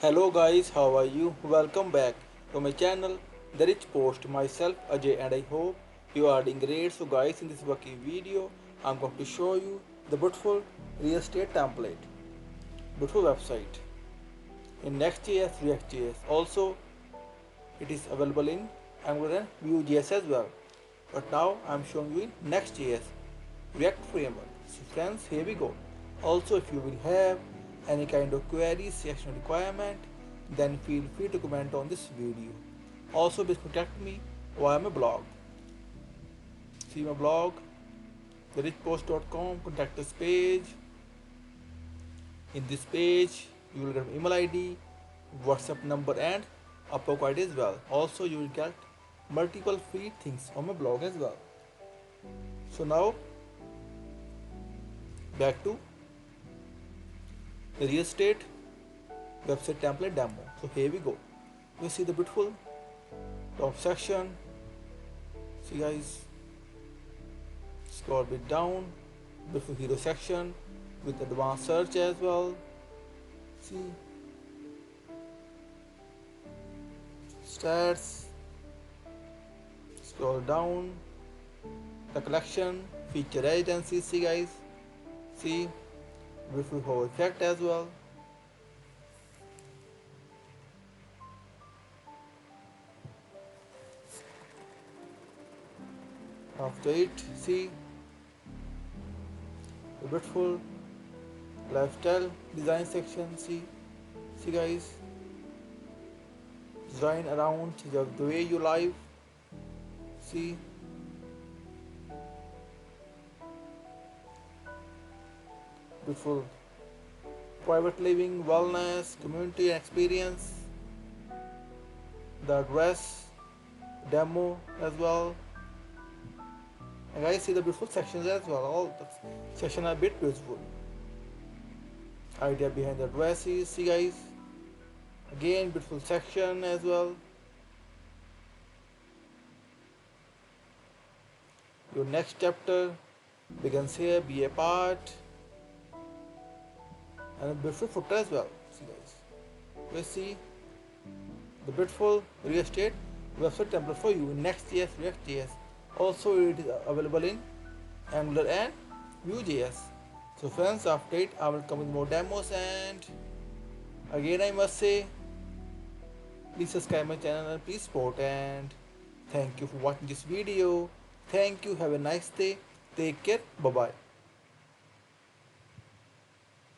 Hello guys, how are you? Welcome back to my channel, The Rich Post. Myself Ajay, and I hope you are doing great. So guys, in this working video, I'm going to show you the beautiful real estate template, beautiful website in Nextjs Reactjs. Also, it is available in Angular and Vue.js as well. But now I'm showing you in Nextjs React framework. So friends, here we go. Also, if you will have any kind of queries, section requirement, then feel free to comment on this video. Also, please contact me via my blog. See my blog, therichpost.com, contact us page. In this page, you will get email ID, WhatsApp number, and Upper ID as well. Also, you will get multiple free things on my blog as well. So now, back to the real estate website template demo. So here we go. You see the beautiful top section. See guys, scroll a bit down, beautiful hero section with advanced search as well. See, stats, scroll down, the collection, feature residency. See guys, see, beautiful hover effect as well. After it, see the beautiful lifestyle design section. See guys, design around the way you live. See, beautiful private living, wellness, community experience, the address, demo as well. And guys, see the beautiful sections as well. All the sections are a bit beautiful. Idea behind the addresses. See guys, again beautiful section as well. Your next chapter begins here. Be a part, and a beautiful footer as well. See guys, we see the beautiful real estate website template for you in Nextjs Reactjs. Also, it is available in Angular and Vue.js. So friends, after it I will come with more demos, and again I must say, please subscribe my channel and please support, and thank you for watching this video. Thank you, have a nice day, take care, bye bye.